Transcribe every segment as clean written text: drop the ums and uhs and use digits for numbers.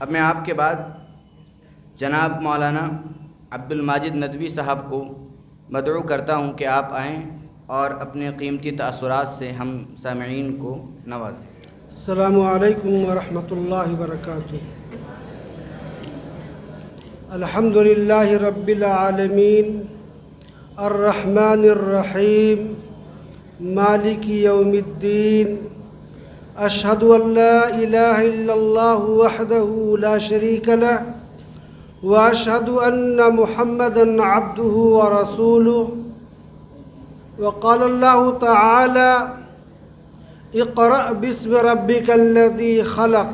اب میں آپ کے بعد جناب مولانا عبد الماجد ندوی صاحب کو مدعو کرتا ہوں کہ آپ آئیں اور اپنے قیمتی تاثرات سے ہم سامعین کو نوازیں۔ السلام علیکم ورحمۃ اللہ وبرکاتہ۔ الحمد للہ رب العالمین الرحمن الرحیم مالک یوم الدین، اشہد ان لا الہ الا اللہ وحدہ لا شریک لہ واشہد ان محمدا عبدہ ورسولہ۔ وقال اللہ تعالی اقرأ باسم ربک الذی خلق۔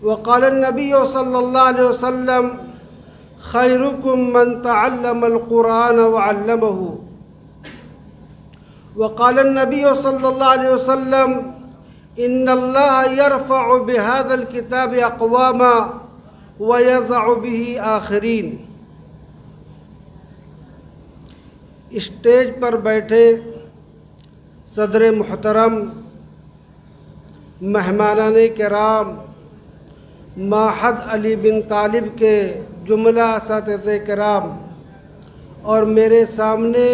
وقال النبی صلی اللہ علیہ وسلم خیرکم من تعلم القرآن وعلمہ۔ وقال النبی صلی اللہ علیہ وسلم ان اللہ یرفع بهذا الکتاب اقواما ویضع به آخرین۔ اسٹیج پر بیٹھے صدر محترم، مہمانان کرام، معہد علی بن طالب کے جملہ اساتذہ کرام اور میرے سامنے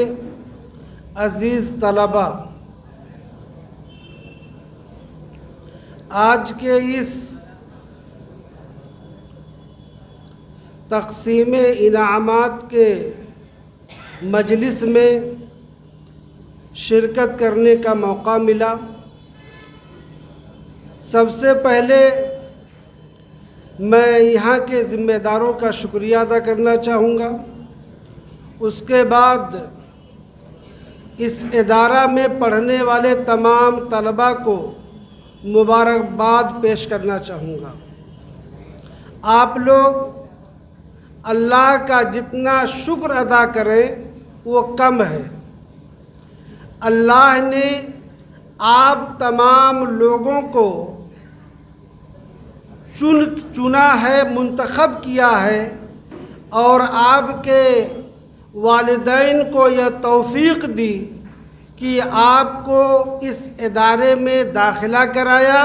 عزیز طلباء، آج کے اس تقسیم انعامات کے مجلس میں شرکت کرنے کا موقع ملا۔ سب سے پہلے میں یہاں کے ذمہ داروں کا شکریہ ادا کرنا چاہوں گا، اس کے بعد اس ادارہ میں پڑھنے والے تمام طلباء کو مبارکباد پیش کرنا چاہوں گا۔ آپ لوگ اللہ کا جتنا شکر ادا کریں وہ کم ہے۔ اللہ نے آپ تمام لوگوں کو چنا ہے، منتخب کیا ہے، اور آپ کے والدین کو یہ توفیق دی کہ آپ کو اس ادارے میں داخلہ کرایا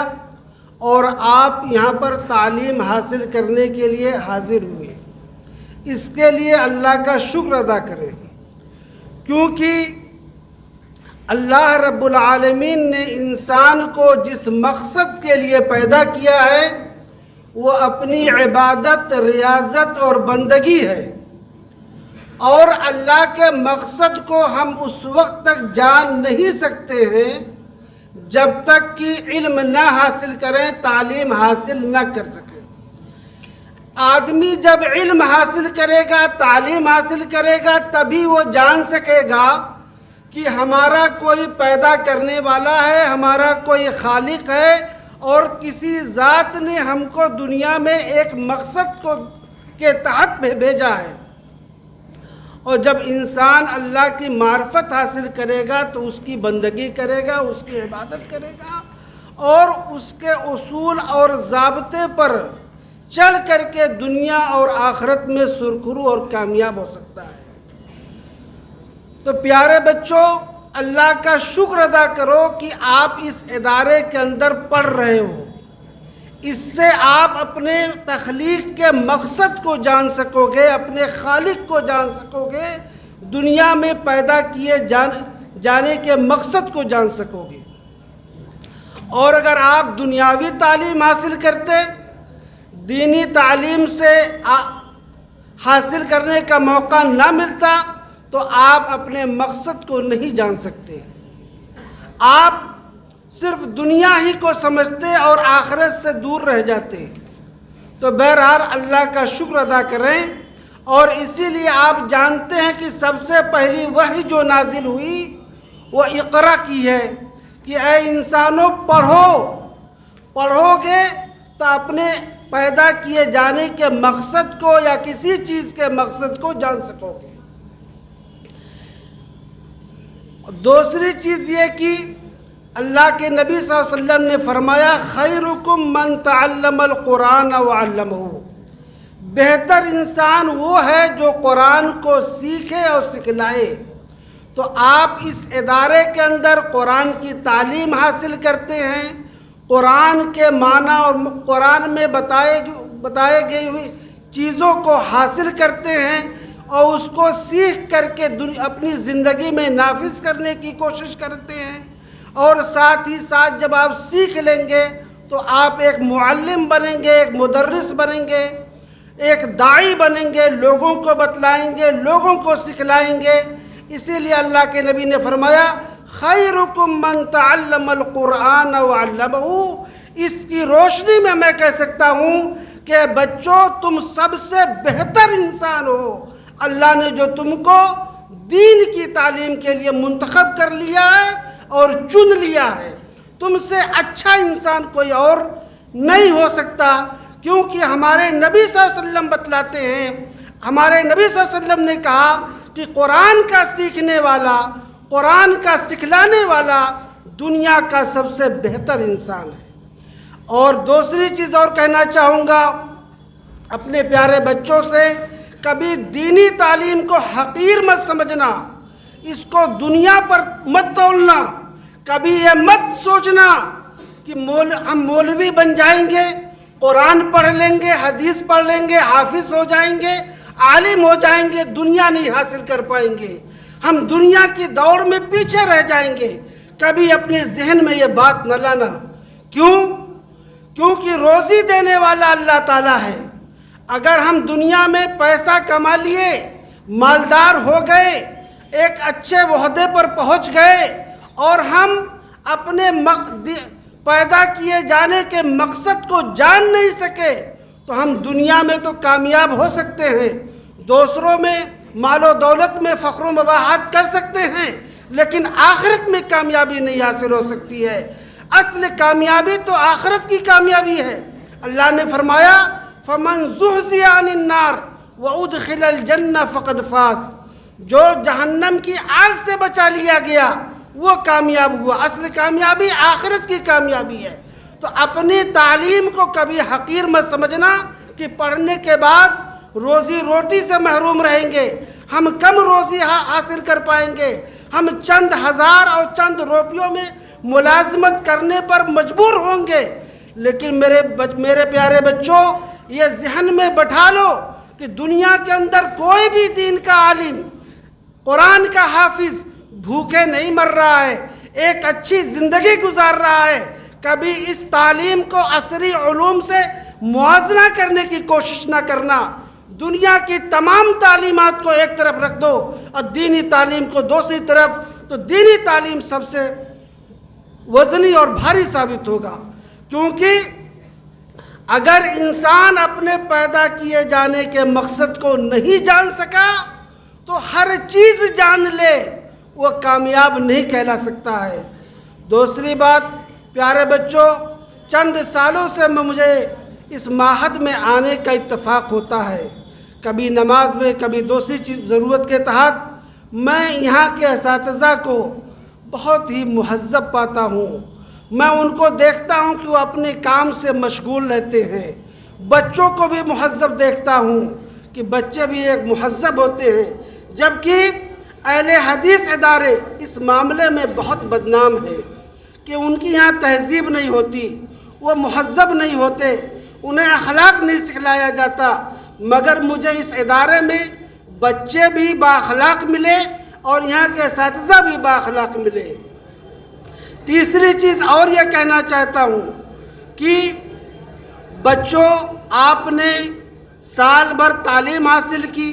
اور آپ یہاں پر تعلیم حاصل کرنے کے لیے حاضر ہوئے۔ اس کے لیے اللہ کا شکر ادا کریں، کیونکہ اللہ رب العالمین نے انسان کو جس مقصد کے لیے پیدا کیا ہے وہ اپنی عبادت، ریاضت اور بندگی ہے، اور اللہ کے مقصد کو ہم اس وقت تک جان نہیں سکتے ہیں جب تک کہ علم نہ حاصل کریں، تعلیم حاصل نہ کر سکیں۔ آدمی جب علم حاصل کرے گا، تعلیم حاصل کرے گا، تبھی وہ جان سکے گا کہ ہمارا کوئی پیدا کرنے والا ہے، ہمارا کوئی خالق ہے، اور کسی ذات نے ہم کو دنیا میں ایک مقصد کے تحت بھیجا ہے۔ اور جب انسان اللہ کی معرفت حاصل کرے گا تو اس کی بندگی کرے گا، اس کی عبادت کرے گا، اور اس کے اصول اور ضابطے پر چل کر کے دنیا اور آخرت میں سرخرو اور کامیاب ہو سکتا ہے۔ تو پیارے بچوں، اللہ کا شکر ادا کرو کہ آپ اس ادارے کے اندر پڑھ رہے ہو۔ اس سے آپ اپنے تخلیق کے مقصد کو جان سکو گے، اپنے خالق کو جان سکو گے، دنیا میں پیدا کیے جانے کے مقصد کو جان سکو گے۔ اور اگر آپ دنیاوی تعلیم حاصل کرتے، دینی تعلیم سے حاصل کرنے کا موقع نہ ملتا، تو آپ اپنے مقصد کو نہیں جان سکتے۔ آپ صرف دنیا ہی کو سمجھتے اور آخرت سے دور رہ جاتے۔ تو بہرحال اللہ کا شکر ادا کریں، اور اسی لیے آپ جانتے ہیں کہ سب سے پہلی وحی جو نازل ہوئی وہ اقرا کی ہے کہ اے انسانوں پڑھو گے تو اپنے پیدا کیے جانے کے مقصد کو یا کسی چیز کے مقصد کو جان سکو گے۔ دوسری چیز یہ کہ اللہ کے نبی صلی اللہ علیہ وسلم نے فرمایا خیرکم من تعلم القرآن وعلمہ، بہتر انسان وہ ہے جو قرآن کو سیکھے اور سکھلائے۔ تو آپ اس ادارے کے اندر قرآن کی تعلیم حاصل کرتے ہیں، قرآن کے معنی اور قرآن میں بتائے گئی ہوئی چیزوں کو حاصل کرتے ہیں اور اس کو سیکھ کر کے اپنی زندگی میں نافذ کرنے کی کوشش کرتے ہیں، اور ساتھ ہی ساتھ جب آپ سیکھ لیں گے تو آپ ایک معلم بنیں گے، ایک مدرس بنیں گے، ایک داعی بنیں گے، لوگوں کو بتلائیں گے، لوگوں کو سکھلائیں گے۔ اسی لیے اللہ کے نبی نے فرمایا خیرکم من تعلم القرآن وعلمہ۔ اس کی روشنی میں کہہ سکتا ہوں کہ بچوں تم سب سے بہتر انسان ہو۔ اللہ نے جو تم کو دین کی تعلیم کے لیے منتخب کر لیا ہے اور چن لیا ہے، تم سے اچھا انسان کوئی اور نہیں ہو سکتا، کیونکہ ہمارے نبی صلی اللہ علیہ وسلم بتلاتے ہیں، ہمارے نبی صلی اللہ علیہ وسلم نے کہا کہ قرآن کا سیکھنے والا، قرآن کا سکھلانے والا دنیا کا سب سے بہتر انسان ہے۔ اور دوسری چیز اور کہنا چاہوں گا اپنے پیارے بچوں سے، کبھی دینی تعلیم کو حقیر مت سمجھنا، اس کو دنیا پر مت تولنا، کبھی یہ مت سوچنا کہ ہم مولوی بن جائیں گے، قرآن پڑھ لیں گے، حدیث پڑھ لیں گے، حافظ ہو جائیں گے، عالم ہو جائیں گے، دنیا نہیں حاصل کر پائیں گے، ہم دنیا کی دوڑ میں پیچھے رہ جائیں گے۔ کبھی اپنے ذہن میں یہ بات نہ لانا۔ کیونکہ روزی دینے والا اللہ تعالیٰ ہے۔ اگر ہم دنیا میں پیسہ کما لیے، مالدار ہو گئے، ایک اچھے عہدے پر پہنچ گئے اور ہم اپنے پیدا کیے جانے کے مقصد کو جان نہیں سکے تو ہم دنیا میں تو کامیاب ہو سکتے ہیں، دوسروں میں مال و دولت میں فخر و مباحات کر سکتے ہیں، لیکن آخرت میں کامیابی نہیں حاصل ہو سکتی ہے۔ اصل کامیابی تو آخرت کی کامیابی ہے۔ اللہ نے فرمایا فَمَنْ زُحْزِحَ عَنِ النَّارِ وَأُدْخِلَ الْجَنَّةَ فَقَدْ فَازَ۔ جو جہنم کی آگ سے بچا لیا گیا وہ کامیاب ہوا۔ اصل کامیابی آخرت کی کامیابی ہے۔ تو اپنی تعلیم کو کبھی حقیر مت سمجھنا کہ پڑھنے کے بعد روزی روٹی سے محروم رہیں گے، ہم کم روزی حاصل کر پائیں گے، ہم چند ہزار اور چند روپیوں میں ملازمت کرنے پر مجبور ہوں گے۔ لیکن میرے پیارے بچوں، یہ ذہن میں بٹھا لو کہ دنیا کے اندر کوئی بھی دین کا عالم، قرآن کا حافظ بھوکے نہیں مر رہا ہے، ایک اچھی زندگی گزار رہا ہے۔ کبھی اس تعلیم کو عصری علوم سے موازنہ کرنے کی کوشش نہ کرنا۔ دنیا کی تمام تعلیمات کو ایک طرف رکھ دو اور دینی تعلیم کو دوسری طرف، تو دینی تعلیم سب سے وزنی اور بھاری ثابت ہوگا۔ کیونکہ اگر انسان اپنے پیدا کیے جانے کے مقصد کو نہیں جان سکا تو ہر چیز جان لے وہ کامیاب نہیں کہلا سکتا ہے۔ دوسری بات، پیارے بچوں، چند سالوں سے مجھے اس معہد میں آنے کا اتفاق ہوتا ہے، کبھی نماز میں، کبھی دوسری چیز ضرورت کے تحت۔ میں یہاں کے اساتذہ کو بہت ہی مہذب پاتا ہوں، میں ان کو دیکھتا ہوں کہ وہ اپنے کام سے مشغول رہتے ہیں۔ بچوں کو بھی مہذب دیکھتا ہوں کہ بچے بھی ایک مہذب ہوتے ہیں، جبکہ اہل حدیث ادارے اس معاملے میں بہت بدنام ہیں کہ ان کی یہاں تہذیب نہیں ہوتی، وہ مہذب نہیں ہوتے، انہیں اخلاق نہیں سکھلایا جاتا۔ مگر مجھے اس ادارے میں بچے بھی بااخلاق ملے اور یہاں کے اساتذہ بھی بااخلاق ملے۔ تیسری چیز اور یہ کہنا چاہتا ہوں کہ بچوں، آپ نے سال بھر تعلیم حاصل کی،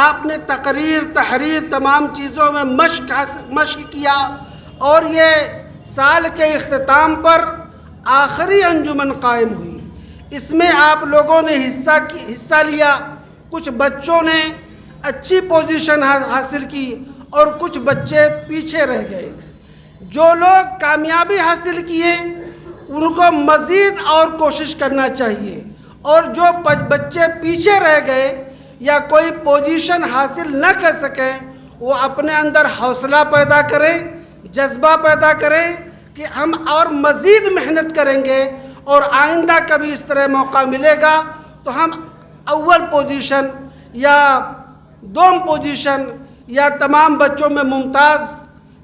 آپ نے تقریر، تحریر، تمام چیزوں میں مشق کیا، اور یہ سال کے اختتام پر آخری انجمن قائم ہوئی۔ اس میں آپ لوگوں نے حصہ لیا، کچھ بچوں نے اچھی پوزیشن حاصل کی اور کچھ بچے پیچھے رہ گئے۔ جو لوگ کامیابی حاصل کیے ان کو مزید اور کوشش کرنا چاہیے، اور جو بچے پیچھے رہ گئے یا کوئی پوزیشن حاصل نہ کر سکیں وہ اپنے اندر حوصلہ پیدا کریں، جذبہ پیدا کریں کہ ہم اور مزید محنت کریں گے، اور آئندہ کبھی اس طرح موقع ملے گا تو ہم اول پوزیشن یا دوم پوزیشن یا تمام بچوں میں ممتاز